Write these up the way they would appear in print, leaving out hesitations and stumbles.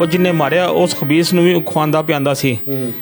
ਉਹ ਜਿੰਨੇ ਮਾਰਿਆ ਉਸ ਖਬੀਸ ਨੂੰ ਵੀ ਖਵਾਉਂਦਾ ਪਿਆਂਦਾ ਸੀ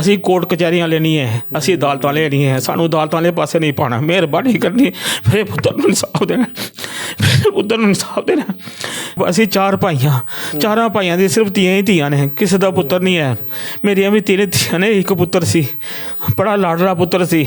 ਅਸੀਂ ਕੋਰਟ ਕਚਹਿਰੀਆਂ ਲੈਣੀਆਂ ਹੈ, ਅਸੀਂ ਅਦਾਲਤਾਂ ਲੈਣੀਆਂ ਹੈ, ਸਾਨੂੰ ਅਦਾਲਤਾਂ ਵਾਲੇ ਪਾਸੇ ਨਹੀਂ ਪਾਉਣਾ, ਮਿਹਰਬਾਨੀ ਕਰਨੀ ਮੇਰੇ ਪੁੱਤਰ ਨੂੰ ਇਨਸਾਫ ਦੇਣਾ, ਮੇਰੇ ਪੁੱਤਰ ਨੂੰ ਇਨਸਾਫ ਦੇਣਾ। ਅਸੀਂ ਚਾਰ ਭਾਈਆਂ, ਚਾਰਾਂ ਭਾਈਆਂ ਦੀ ਸਿਰਫ ਧੀਆਂ ਹੀ ਧੀਆਂ ਨੇ, ਕਿਸੇ ਦਾ ਪੁੱਤਰ ਨਹੀਂ ਹੈ। ਮੇਰੀਆਂ ਵੀ ਤਿੰਨ ਧੀਆਂ ਨੇ, ਇੱਕ ਪੁੱਤਰ ਸੀ, ਬੜਾ ਲਾਡਲਾ ਪੁੱਤਰ ਸੀ।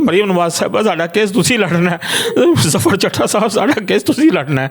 ਮਰੀਮ ਨਵਾਜ਼ ਸਾਹਿਬਾ ਸਾਡਾ ਕੇਸ ਤੁਸੀਂ ਲੜਨਾ ਹੈ, ਜ਼ਫਰ ਚੱਠਾ ਸਾਹਿਬ ਸਾਡਾ ਕੇਸ ਤੁਸੀਂ ਲੜਨਾ ਹੈ।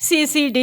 CCD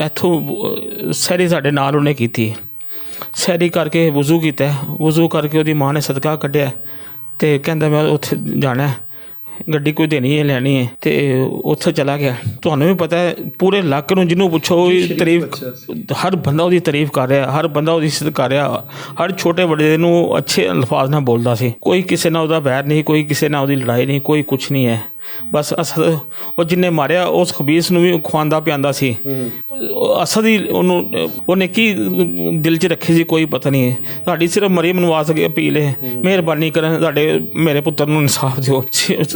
ਇੱਥੋਂ ਸਹਿਰੀ ਸਾਡੇ ਨਾਲ ਉਹਨੇ ਕੀਤੀ, ਸਹਿਰੀ ਕਰਕੇ ਵਜ਼ੂ ਕੀਤਾ, ਵਜ਼ੂ ਕਰਕੇ ਉਹਦੀ ਮਾਂ ਨੇ ਸਦਕਾ ਕੱਢਿਆ ਤੇ ਕਹਿੰਦਾ ਮੈਂ ਉੱਥੇ ਜਾਣਾ, ਗੱਡੀ ਕੋਈ ਦੇਣੀ ਹੈ ਲੈਣੀ ਹੈ, ਤੇ ਉੱਥੇ ਚਲਾ ਗਿਆ। ਤੁਹਾਨੂੰ ਵੀ ਪਤਾ ਹੈ ਪੂਰੇ ਇਲਾਕੇ ਨੂੰ ਜਿਹਨੂੰ ਪੁੱਛੋ ਉਹਦੀ ਤਾਰੀਫ, ਹਰ ਬੰਦਾ ਉਹਦੀ ਤਾਰੀਫ ਕਰ ਰਿਹਾ, ਹਰ ਬੰਦਾ ਉਹਦੀ ਇੱਜ਼ਤ ਕਰ ਰਿਹਾ, ਹਰ ਛੋਟੇ ਵੱਡੇ ਨੂੰ ਅੱਛੇ ਅਲਫਾਜ਼ ਨਾਲ ਬੋਲਦਾ ਸੀ। ਕੋਈ ਕਿਸੇ ਨਾਲ ਉਹਦਾ ਵੈਰ ਨਹੀਂ, ਕੋਈ ਕਿਸੇ ਨਾਲ ਉਹਦੀ ਲੜਾਈ ਨਹੀਂ, ਕੋਈ ਕੁਛ ਨਹੀਂ ਹੈ। ਬਸ ਅਸਦ ਉਹ ਜਿੰਨੇ ਮਾਰਿਆ ਉਸ ਖਬੀਸ ਨੂੰ ਵੀ ਖਵਾਉਂਦਾ ਪਿਆਂਦਾ ਸੀ। ਅਸਦ ਹੀ ਉਹਨੇ ਕੀ ਦਿਲ 'ਚ ਰੱਖੀ ਸੀ ਕੋਈ ਪਤਾ ਨਹੀਂ ਹੈ। ਸਾਡੀ ਸਿਰਫ ਮਰੀਮ ਨਵਾਜ਼ ਅੱਗੇ ਅਪੀਲ ਹੈ, ਮਿਹਰਬਾਨੀ ਕਰਨ ਸਾਡੇ ਮੇਰੇ ਪੁੱਤਰ ਨੂੰ ਇਨਸਾਫ ਦਿਓ।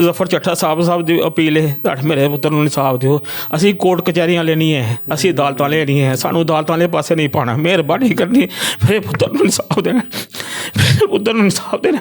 ਜ਼ਫਰ ਚੱਠਾ ਸਾਹਿਬ ਦੀ ਅਪੀਲ ਹੈ, ਸਾਡੇ ਮੇਰੇ ਪੁੱਤਰ ਨੂੰ ਇਨਸਾਫ ਦਿਓ। ਅਸੀਂ ਕੋਰਟ ਕਚਹਿਰੀਆਂ ਲੈਣੀਆਂ ਹੈ, ਅਸੀਂ ਅਦਾਲਤਾਂ ਲੈਣੀਆਂ ਹੈ, ਸਾਨੂੰ ਅਦਾਲਤਾਂ ਵਾਲੇ ਪਾਸੇ ਨਹੀਂ ਪਾਉਣਾ, ਮਿਹਰਬਾਨੀ ਕਰਨੀ ਮੇਰੇ ਪੁੱਤਰ ਨੂੰ ਇਨਸਾਫ ਦੇਣਾ, ਮੇਰੇ ਪੁੱਤਰ ਨੂੰ ਇਨਸਾਫ ਦੇਣਾ।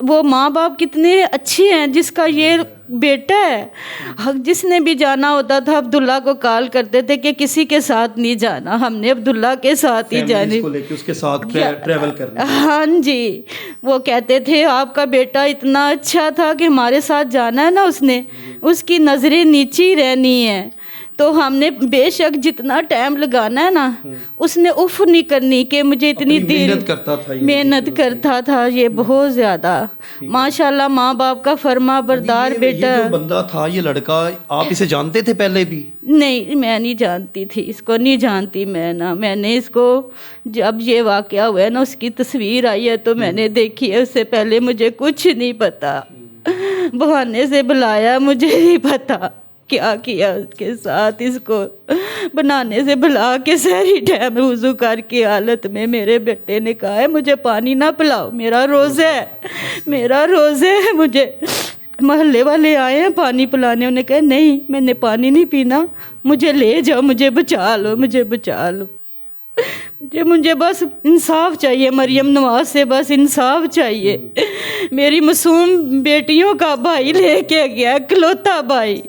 وہ ماں باپ کتنے اچھے ہیں جس کا یہ بیٹا ہے. جس نے بھی جانا ہوتا تھا عبداللہ کو کال کرتے تھے کہ کسی کے ساتھ نہیں جانا, ہم نے عبداللہ کے ساتھ ہی جانے, کو لے کے اس کے ساتھ ٹریول کرنا. ہاں جی, وہ کہتے تھے آپ کا بیٹا اتنا اچھا تھا کہ ہمارے ساتھ جانا ہے نا, اس نے اس کی نظریں نیچی رہنی ہے. تو ہم نے بے شک جتنا ٹائم لگانا ہے نا, اس نے اف نہیں کرنی کہ مجھے اتنی دیر محنت کرتا تھا یہ بہت زیادہ. ماشاءاللہ ماں باپ کا فرما بردار بیٹا. یہ جو بندہ تھا, یہ لڑکا, آپ اسے جانتے تھے پہلے بھی؟ نہیں, میں نہیں جانتی تھی اس کو, نہیں جانتی میں نا. میں نے اس کو جب یہ واقعہ ہوا ہے نا, اس کی تصویر آئی ہے تو میں نے دیکھی ہے. اس سے پہلے مجھے کچھ نہیں پتا, بہانے سے بلایا, مجھے نہیں پتا کیا کیا اس کے ساتھ. اس کو بنانے سے بلا کے سحری ٹائم وضو کر کے حالت میں میرے بیٹے نے کہا ہے مجھے پانی نہ پلاؤ, میرا روزہ ہے, میرا روزہ ہے. مجھے محلے والے آئے ہیں پانی پلانے, انہیں کہا نہیں میں نے پانی نہیں پینا, مجھے لے جاؤ, مجھے بچا لو, مجھے بچا لو. مجھے بس انصاف چاہیے, مریم نواز سے بس انصاف چاہیے. میری معصوم بیٹیوں کا بھائی لے کے گیا, اکلوتا بھائی,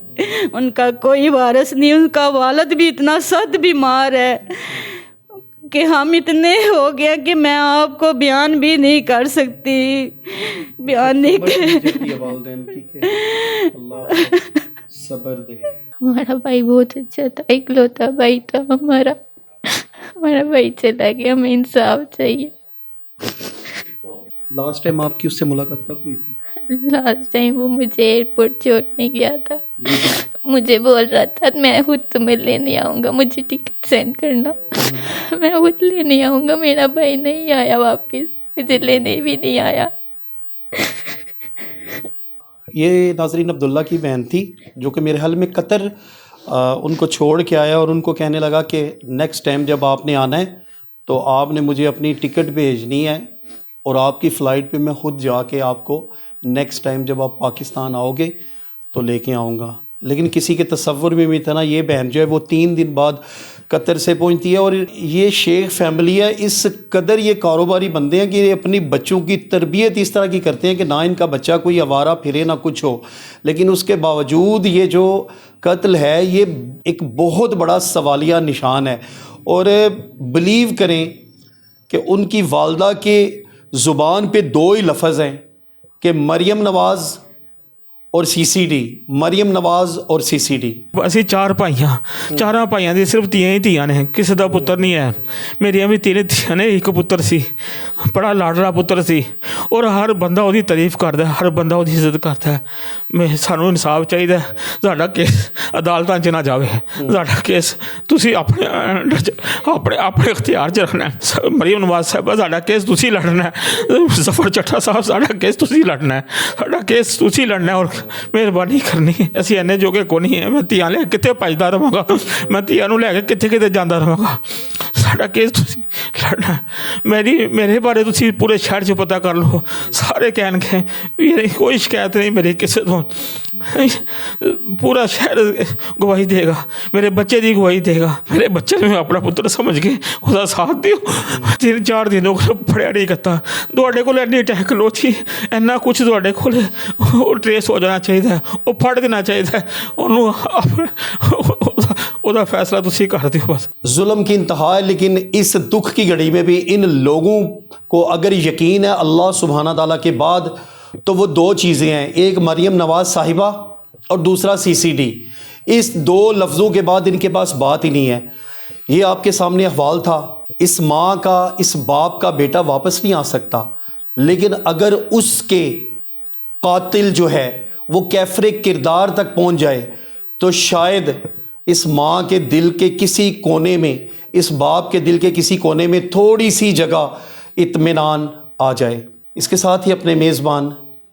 ان کا کوئی وارث نہیں. ان کا والد بھی اتنا سخت بیمار ہے کہ ہم اتنے ہو گیا کہ میں آپ کو بیان بھی نہیں کر سکتی, بیان نہیں صبر دے. ہمارا بھائی بہت اچھا تھا, اکلوتا بھائی تھا ہمارا. ہمارا بھائی چلا گیا, ہمیں انصاف چاہیے. لاسٹ ٹائم آپ کی اس سے ملاقات کب ہوئی تھی؟ لاسٹ ٹائم وہ مجھے ایئرپورٹ چھوڑنے گیا تھا. مجھے بول رہا تھا میں خود تمہیں لینے آؤں گا, مجھے ٹکٹ سینڈ کرنا. میں خود لینے آؤں گا. میرا بھائی نہیں آیا واپس, مجھے لینے بھی نہیں آیا. یہ ناظرین عبداللہ کی بہن تھی جو کہ میرے حال میں قطر ان کو چھوڑ کے آیا, اور ان کو کہنے لگا کہ نیکسٹ ٹائم جب آپ نے آنا ہے تو آپ نے مجھے اپنی ٹکٹ بھیجنی ہے, اور آپ کی فلائٹ پہ میں خود جا کے آپ کو نیکسٹ ٹائم جب آپ پاکستان آؤ گے تو لے کے آؤں گا. لیکن کسی کے تصور میں بھی تھا نا, یہ بہن جو ہے وہ 3 دن بعد قطر سے پہنچتی ہے. اور یہ شیخ فیملی ہے, اس قدر یہ کاروباری بندے ہیں کہ یہ اپنی بچوں کی تربیت اس طرح کی کرتے ہیں کہ نہ ان کا بچہ کوئی آوارہ پھرے نہ کچھ ہو. لیکن اس کے باوجود یہ جو قتل ہے یہ ایک بہت بڑا سوالیہ نشان ہے. اور بلیو کریں کہ ان کی والدہ کے زبان پہ 2 ہی لفظ ہیں کہ مریم نواز اور سی سی ڈی, مریم نواز اور سی سی ڈی. ਅਸੀਂ 4 ਭਾਈਆਂ, 4 ਭਾਈਆਂ ਦੀ ਸਿਰਫ ਧੀਆਂ ਹੀ ਧੀਆਂ ਨੇ, ਕਿਸੇ ਦਾ ਪੁੱਤਰ ਨਹੀਂ ਹੈ. ਮੇਰੀਆਂ ਵੀ 3 ਧੀਆਂ ਨੇ, ਇੱਕ ਪੁੱਤਰ ਸੀ, ਬੜਾ ਲਾਡਲਾ ਪੁੱਤਰ ਸੀ. ਔਰ ਹਰ ਬੰਦਾ ਉਹਦੀ ਤਾਰੀਫ ਕਰਦਾ, ਹਰ ਬੰਦਾ ਉਹਦੀ ਇੱਜ਼ਤ ਕਰਦਾ. ਸਾਨੂੰ ਇਨਸਾਫ ਚਾਹੀਦਾ, ਸਾਡਾ ਕੇਸ ਅਦਾਲਤਾਂ 'ਚ ਨਾ ਜਾਵੇ. ਸਾਡਾ ਕੇਸ ਤੁਸੀਂ ਆਪਣੇ ਇਖਤਿਆਰ 'ਚ ਰੱਖਣਾ. ਮਰੀਮ ਨਵਾਜ਼ ਸਾਹਿਬਾ ਸਾਡਾ ਕੇਸ ਤੁਸੀਂ ਲੜਨਾ. ਜ਼ਫਰ ਚੱਠਾ ਸਾਹਿਬ ਸਾਡਾ ਕੇਸ ਤੁਸੀਂ ਲੜਨਾ, ਸਾਡਾ ਕੇਸ ਤੁਸੀਂ ਲੜਨਾ. ਔਰ ਮਿਹਰਬਾਨੀ ਕਰਨੀ, ਅਸੀਂ ਇੰਨੇ ਜੋਗੇ ਕੋ ਨਹੀਂ ਹੈ. ਮੈਂ ਧੀਆਂ ਲੈ ਕਿੱਥੇ ਭੱਜਦਾ ਰਹਾਂਗਾ, ਮੈਂ ਧੀਆਂ ਨੂੰ ਲੈ ਕੇ ਕਿੱਥੇ ਕਿਤੇ ਜਾਂਦਾ ਰਹਾਂਗਾ. ਸਾਡਾ ਕੇਸ ਤੁਸੀਂ ਲੜਨਾ. ਮੇਰੇ ਬਾਰੇ ਤੁਸੀਂ ਪੂਰੇ ਸ਼ਹਿਰ 'ਚ ਪਤਾ ਕਰ ਲਓ, ਸਾਰੇ ਕਹਿਣਗੇ ਵੀ ਕੋਈ ਸ਼ਿਕਾਇਤ ਨਹੀਂ ਮੇਰੀ ਕਿਸੇ ਤੋਂ. ਪੂਰਾ ਸ਼ਹਿਰ ਗਵਾਹੀ ਦੇਗਾ, ਮੇਰੇ ਬੱਚੇ ਦੀ ਗਵਾਹੀ ਦੇਗਾ. ਮੇਰੇ ਬੱਚੇ ਨੂੰ ਆਪਣਾ ਪੁੱਤਰ ਸਮਝ ਕੇ ਉਹਦਾ ਸਾਥ ਦਿਓ. 3-4 ਦਿਨ ਹੋ ਗਏ ਫੜਿਆ ਨਹੀਂ ਕੀਤਾ. ਤੁਹਾਡੇ ਕੋਲ ਇੰਨੀ ਟੈਕਨੋਲੋਜੀ, ਇੰਨਾ ਕੁਛ ਤੁਹਾਡੇ ਕੋਲ, ਉਹ ਟਰੇਸ ਹੋ ਜਾਣਾ ਚਾਹੀਦਾ, ਉਹ ਫੜ ਦੇਣਾ ਚਾਹੀਦਾ ਉਹਨੂੰ. ਉਹਦਾ ਫੈਸਲਾ ਤੁਸੀਂ ਕਰ ਦਿਓ بس. ظلم کی انتہا ہے, لیکن اس دکھ کی گھڑی میں بھی ان لوگوں کو اگر یقین ہے اللہ سبحانہ تعالیٰ کے بعد تو وہ 2 چیزیں ہیں, ایک مریم نواز صاحبہ اور دوسرا سی سی ڈی. اس 2 لفظوں کے بعد ان کے پاس بات ہی نہیں ہے. یہ آپ کے سامنے احوال تھا. اس ماں کا, اس باپ کا بیٹا واپس نہیں آ سکتا, لیکن اگر اس کے قاتل جو ہے وہ کیفر کردار تک پہنچ جائے تو شاید اس ماں کے دل کے کسی کونے میں, اس باپ کے دل کے کسی کونے میں تھوڑی سی جگہ اطمینان آ جائے. اس کے ساتھ ہی اپنے میزبان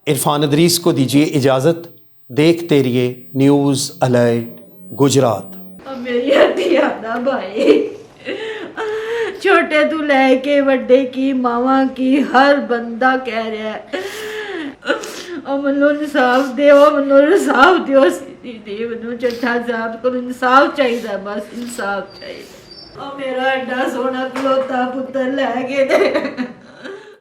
عرفان ادریس کو دیجیے اجازت. دیکھتے رہیے نیوز الرٹ گجرات. میری ہتھیارا بھائی, چھوٹے تو لے کے بڑے کی ماواں کی ہر بندہ کہہ رہا ہے منو انصاف دیو, منو انصاف دیو. منو چٹھا صاحب کو انصاف چاہیے, بس انصاف چاہیے. میرا ایڈا سونا کلوتا پتر لے کے